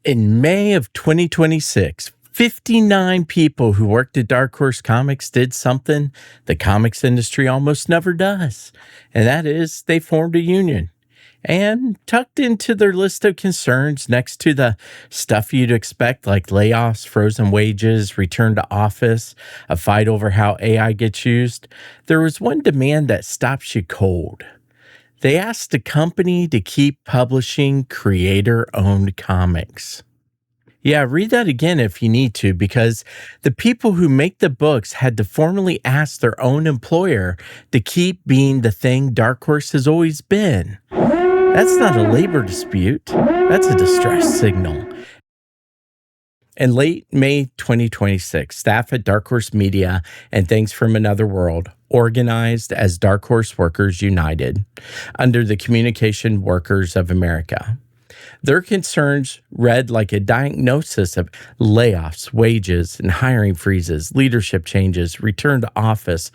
In May of 2026, 59 people who worked at Dark Horse Comics did something the comics industry almost never does, and that is they formed a union. And tucked into their list of concerns next to the stuff you'd expect, like layoffs, frozen wages, return to office, a fight over how AI gets used, there was one demand that stops you cold. They asked the company to keep publishing creator owned comics. Yeah, read that again if you need to, because the people who make the books had to formally ask their own employer to keep being the thing Dark Horse has always been. That's not a labor dispute, that's a distress signal. In late May 2026, staff at Dark Horse Media and Things from Another World organized as Dark Horse Workers United under the Communication Workers of America. Their concerns read like a diagnosis of layoffs, wages, and hiring freezes, leadership changes, return to office,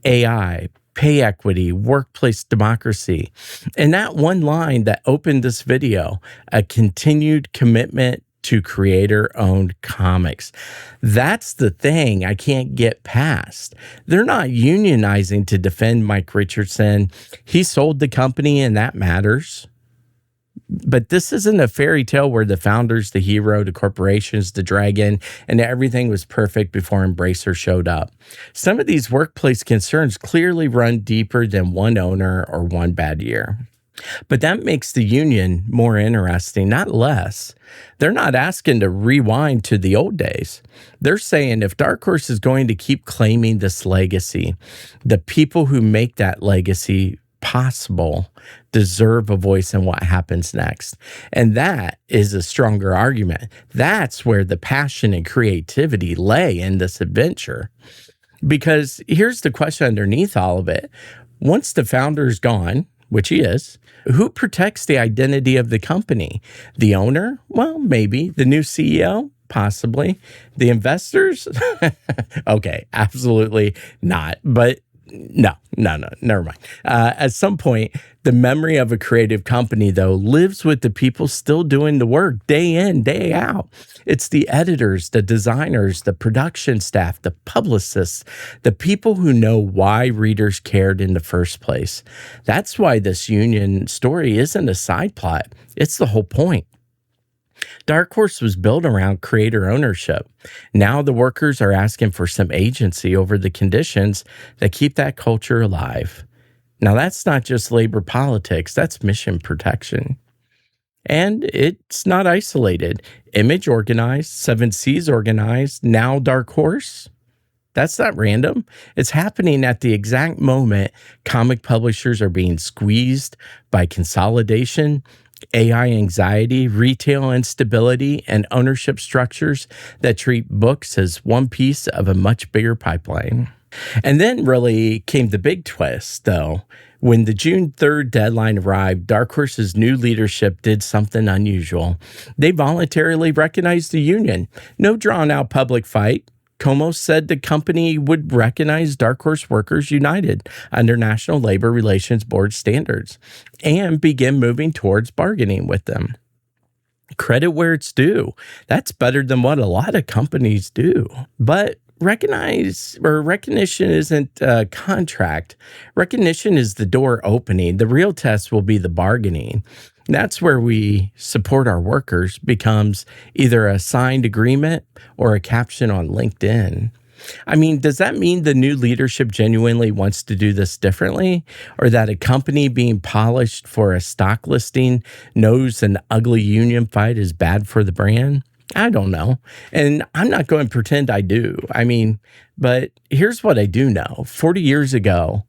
AI, pay equity, workplace democracy. And that one line that opened this video, a continued commitment to creator-owned comics. That's the thing I can't get past. They're not unionizing to defend Mike Richardson. He sold the company and that matters. But this isn't a fairy tale where the founders, the hero, the corporations, the dragon, and everything was perfect before Embracer showed up. Some of these workplace concerns clearly run deeper than one owner or one bad year. But that makes the union more interesting, not less. They're not asking to rewind to the old days. They're saying if Dark Horse is going to keep claiming this legacy, the people who make that legacy possible deserve a voice in what happens next. And that is a stronger argument. That's where the passion and creativity lay in this adventure. Because here's the question underneath all of it. Once the founder is gone, which he is, who protects the identity of the company? The owner? Well, maybe. The new CEO? Possibly. The investors? Okay, absolutely not. But no, never mind. At some point, the memory of a creative company, though, lives with the people still doing the work day in, day out. It's the editors, the designers, the production staff, the publicists, the people who know why readers cared in the first place. That's why this union story isn't a side plot. It's the whole point. Dark Horse was built around creator ownership. Now the workers are asking for some agency over the conditions that keep that culture alive. Now that's not just labor politics, that's mission protection. And it's not isolated. Image organized, 7 Seas organized, now Dark Horse. That's not random. It's happening at the exact moment comic publishers are being squeezed by consolidation, AI anxiety, retail instability, and ownership structures that treat books as one piece of a much bigger pipeline. And then really came the big twist, though. When the June 3rd deadline arrived, Dark Horse's new leadership did something unusual. They voluntarily recognized the union. No drawn-out public fight. Como said the company would recognize Dark Horse Workers United under National Labor Relations Board standards and begin moving towards bargaining with them. Credit where it's due. That's better than what a lot of companies do. But recognition isn't a contract. Recognition is the door opening. The real test will be the bargaining. That's where we support our workers becomes either a signed agreement or a caption on LinkedIn. I mean, does that mean the new leadership genuinely wants to do this differently? Or that a company being polished for a stock listing knows an ugly union fight is bad for the brand? I don't know. And I'm not going to pretend I do. But here's what I do know. 40 years ago,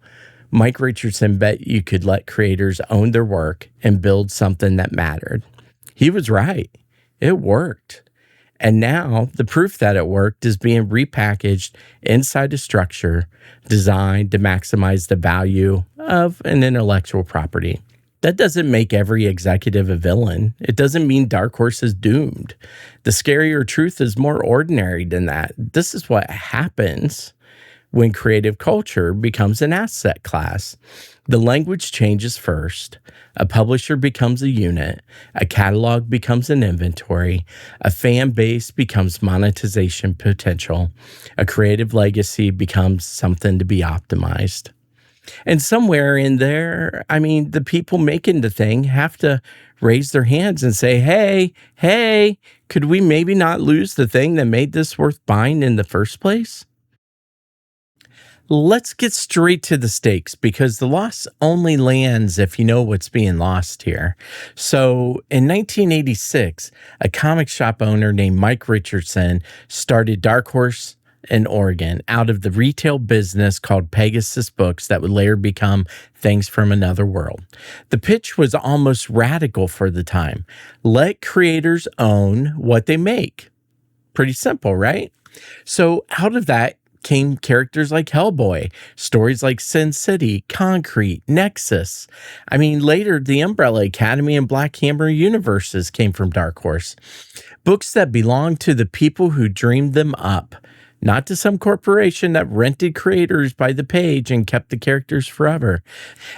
Mike Richardson bet you could let creators own their work and build something that mattered. He was right. It worked. And now the proof that it worked is being repackaged inside a structure designed to maximize the value of an intellectual property. That doesn't make every executive a villain. It doesn't mean Dark Horse is doomed. The scarier truth is more ordinary than that. This is what happens when creative culture becomes an asset class. The language changes first. A publisher becomes a unit. A catalog becomes an inventory. A fan base becomes monetization potential. A creative legacy becomes something to be optimized. And somewhere in there, I mean, the people making the thing have to raise their hands and say, hey, could we maybe not lose the thing that made this worth buying in the first place? Let's get straight to the stakes because the loss only lands if you know what's being lost here. So in 1986, a comic shop owner named Mike Richardson started Dark Horse in Oregon out of the retail business called Pegasus Books that would later become Things from Another World. The pitch was almost radical for the time. Let creators own what they make. Pretty simple, right? So out of that came characters like Hellboy, stories like Sin City, Concrete, Nexus. I mean, later the Umbrella Academy and Black Hammer universes came from Dark Horse. Books that belonged to the people who dreamed them up, not to some corporation that rented creators by the page and kept the characters forever.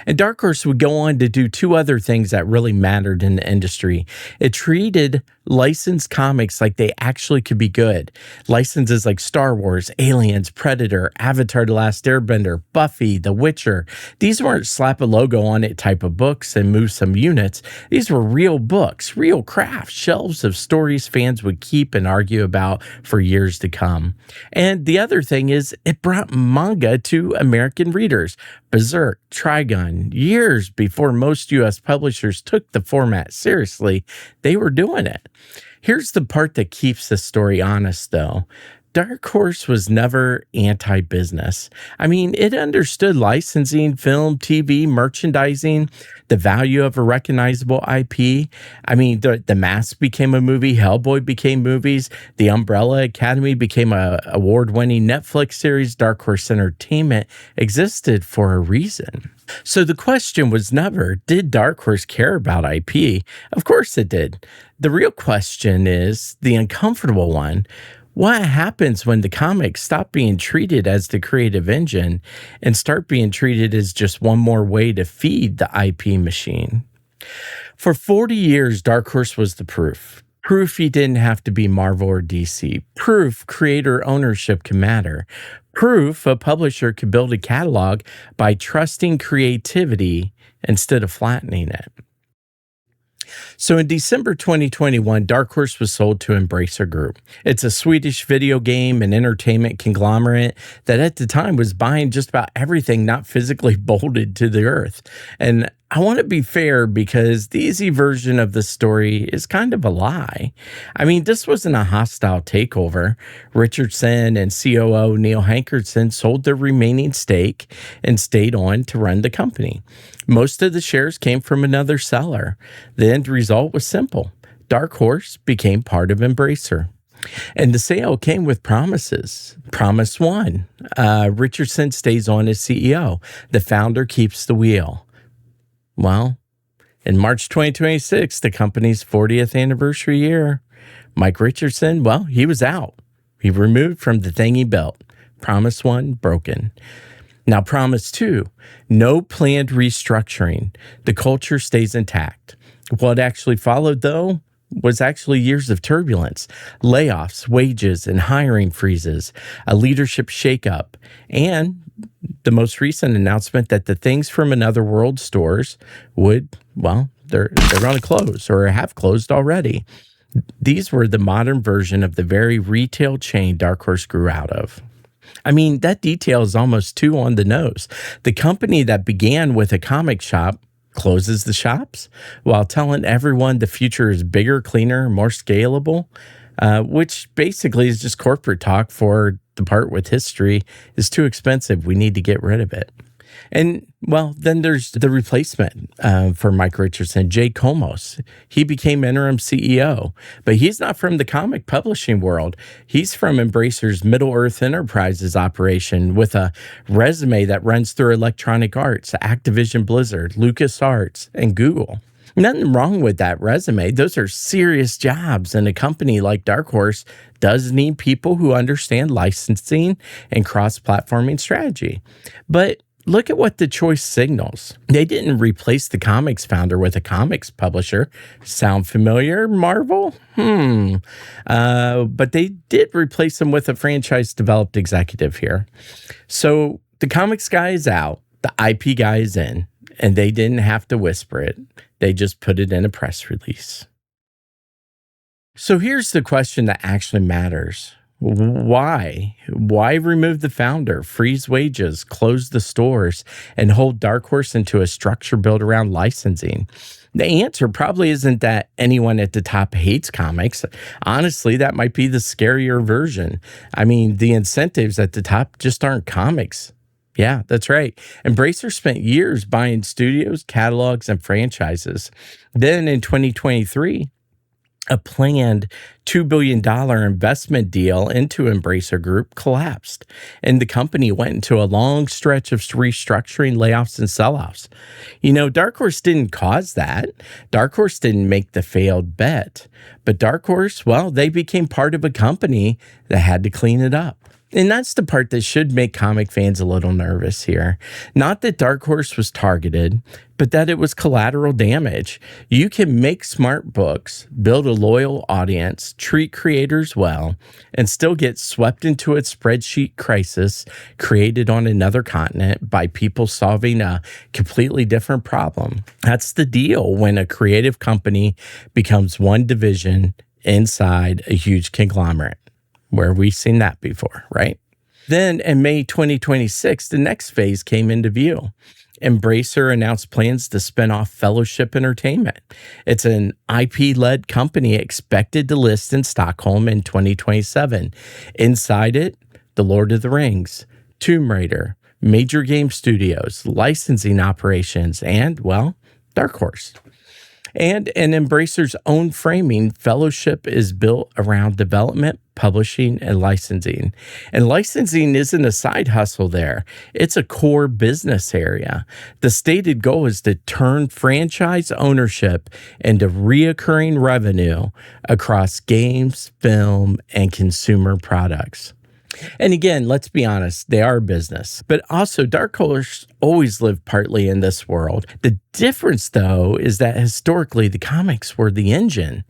And Dark Horse would go on to do two other things that really mattered in the industry. It treated licensed comics like they actually could be good. Licenses like Star Wars, Aliens, Predator, Avatar: The Last Airbender, Buffy, The Witcher. These weren't slap a logo on it type of books and move some units. These were real books, real craft, shelves of stories fans would keep and argue about for years to come. And the other thing is it brought manga to American readers. Berserk, Trigun, years before most US publishers took the format seriously, they were doing it. Here's the part that keeps the story honest, though. Dark Horse was never anti-business. I mean, it understood licensing, film, TV, merchandising, the value of a recognizable IP. I mean, the Mask became a movie, Hellboy became movies, the Umbrella Academy became a award-winning Netflix series, Dark Horse Entertainment existed for a reason. So the question was never, did Dark Horse care about IP? Of course it did. The real question is, the uncomfortable one, what happens when the comics stop being treated as the creative engine and start being treated as just one more way to feed the IP machine? For 40 years, Dark Horse was the proof. Proof you didn't have to be Marvel or DC. Proof creator ownership can matter. Proof a publisher could build a catalog by trusting creativity instead of flattening it. So in December 2021, Dark Horse was sold to Embracer Group. It's a Swedish video game and entertainment conglomerate that at the time was buying just about everything not physically bolted to the earth. And I want to be fair because the easy version of the story is kind of a lie. I mean, this wasn't a hostile takeover. Richardson and COO Neil Hankerson sold their remaining stake and stayed on to run the company. Most of the shares came from another seller. The end result was simple. Dark Horse became part of Embracer. And the sale came with promises. Promise one, Richardson stays on as CEO. The founder keeps the wheel. Well, in March 2026, the company's 40th anniversary year, Mike Richardson, well, he was out. He removed from the thing he built. Promise one, broken. Now, promise two, no planned restructuring. The culture stays intact. What actually followed, though, was actually years of turbulence, layoffs, wages, and hiring freezes, a leadership shakeup, and the most recent announcement that the Things from Another World stores would, well, they're going to close or have closed already. These were the modern version of the very retail chain Dark Horse grew out of. I mean, that detail is almost too on the nose. The company that began with a comic shop closes the shops while telling everyone the future is bigger, cleaner, more scalable, which basically is just corporate talk for the part with history is too expensive. We need to get rid of it. And, well, then there's the replacement for Mike Richardson, Jay Komos. He became interim CEO, but he's not from the comic publishing world. He's from Embracer's Middle-earth Enterprises operation with a resume that runs through Electronic Arts, Activision Blizzard, LucasArts, and Google. Nothing wrong with that resume. Those are serious jobs, and a company like Dark Horse does need people who understand licensing and cross-platforming strategy. But look at what the choice signals. They didn't replace the comics founder with a comics publisher. Sound familiar, Marvel? But they did replace him with a franchise-developed executive here. So the comics guy is out, the IP guy is in, and they didn't have to whisper it. They just put it in a press release. So here's the question that actually matters. Why? Why remove the founder, freeze wages, close the stores, and hold Dark Horse into a structure built around licensing? The answer probably isn't that anyone at the top hates comics. Honestly, that might be the scarier version. I mean, the incentives at the top just aren't comics. Yeah, that's right. Embracer spent years buying studios, catalogs, and franchises. Then in 2023, a planned $2 billion investment deal into Embracer Group collapsed, and the company went into a long stretch of restructuring, layoffs, and selloffs. You know, Dark Horse didn't cause that. Dark Horse didn't make the failed bet. But Dark Horse, well, they became part of a company that had to clean it up. And that's the part that should make comic fans a little nervous here. Not that Dark Horse was targeted, but that it was collateral damage. You can make smart books, build a loyal audience, treat creators well, and still get swept into a spreadsheet crisis created on another continent by people solving a completely different problem. That's the deal when a creative company becomes one division inside a huge conglomerate. Where we've seen that before, right? Then in May 2026, the next phase came into view. Embracer announced plans to spin off Fellowship Entertainment. It's an IP-led company expected to list in Stockholm in 2027. Inside it, The Lord of the Rings, Tomb Raider, major game studios, licensing operations, and, well, Dark Horse. And in Embracer's own framing, Fellowship is built around development, publishing, and licensing. And licensing isn't a side hustle there. It's a core business area. The stated goal is to turn franchise ownership into reoccurring revenue across games, film, and consumer products. And again, let's be honest, they are a business. But also, Dark Horse always lived partly in this world. The difference, though, is that historically the comics were the engine.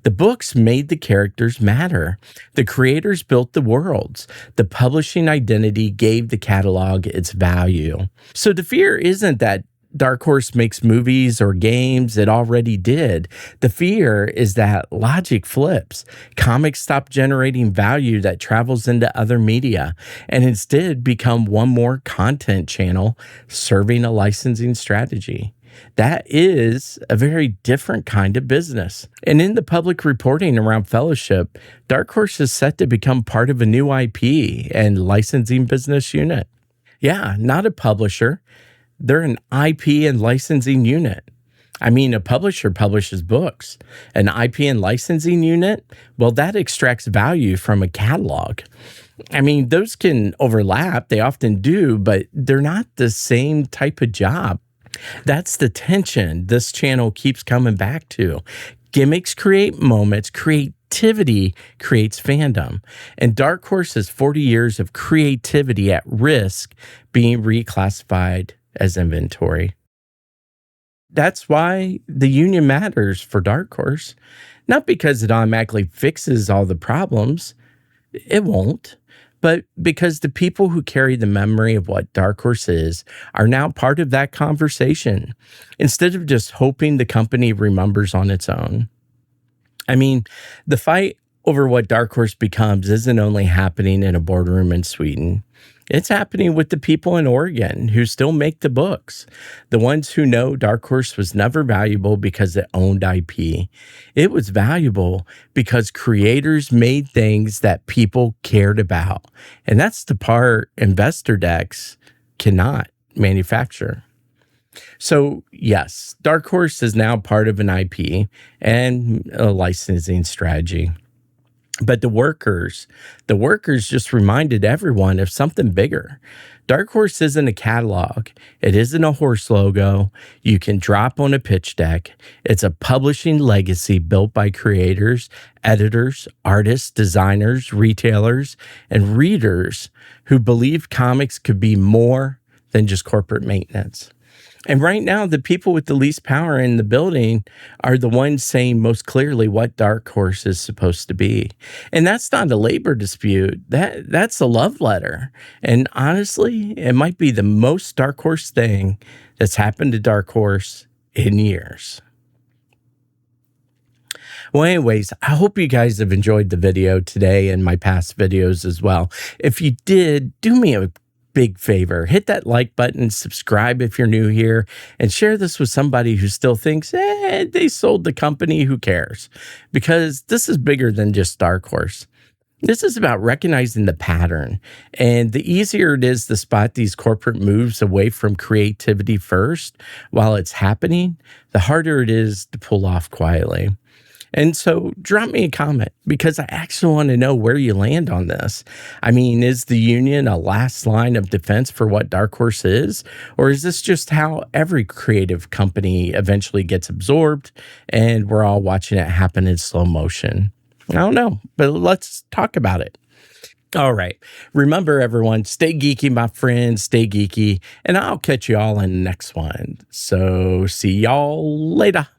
The books made the characters matter. The creators built the worlds. The publishing identity gave the catalog its value. So the fear isn't that Dark Horse makes movies or games. It already did. The fear is that logic flips. Comics stop generating value that travels into other media and instead become one more content channel serving a licensing strategy. That is a very different kind of business. And in the public reporting around Fellowship, Dark Horse is set to become part of a new IP and licensing business unit. Yeah, not a publisher. They're an IP and licensing unit. I mean, a publisher publishes books. An IP and licensing unit, well, that extracts value from a catalog. I mean, those can overlap. They often do, but they're not the same type of job. That's the tension this channel keeps coming back to. Gimmicks create moments, creativity creates fandom. And Dark Horse has 40 years of creativity at risk being reclassified as inventory. That's why the union matters for Dark Horse. Not because it automatically fixes all the problems. It won't. But because the people who carry the memory of what Dark Horse is are now part of that conversation, instead of just hoping the company remembers on its own. I mean, the fight over what Dark Horse becomes isn't only happening in a boardroom in Sweden. It's happening with the people in Oregon who still make the books. The ones who know Dark Horse was never valuable because it owned IP. It was valuable because creators made things that people cared about. And that's the part investor decks cannot manufacture. So yes, Dark Horse is now part of an IP and a licensing strategy. But the workers just reminded everyone of something bigger. Dark Horse isn't a catalog. It isn't a horse logo you can drop on a pitch deck. It's a publishing legacy built by creators, editors, artists, designers, retailers, and readers who believe comics could be more than just corporate maintenance. And right now, the people with the least power in the building are the ones saying most clearly what Dark Horse is supposed to be. And that's not a labor dispute. That's a love letter. And honestly, it might be the most Dark Horse thing that's happened to Dark Horse in years. Well, anyways, I hope you guys have enjoyed the video today and my past videos as well. If you did, do me a big favor. Hit that like button, subscribe if you're new here, and share this with somebody who still thinks, they sold the company, who cares? Because this is bigger than just Dark Horse. This is about recognizing the pattern. And the easier it is to spot these corporate moves away from creativity first while it's happening, the harder it is to pull off quietly. And so drop me a comment, because I actually want to know where you land on this. I mean, is the union a last line of defense for what Dark Horse is? Or is this just how every creative company eventually gets absorbed and we're all watching it happen in slow motion? I don't know, but let's talk about it. All right. Remember, everyone, stay geeky, my friends, stay geeky, and I'll catch you all in the next one. So see y'all later.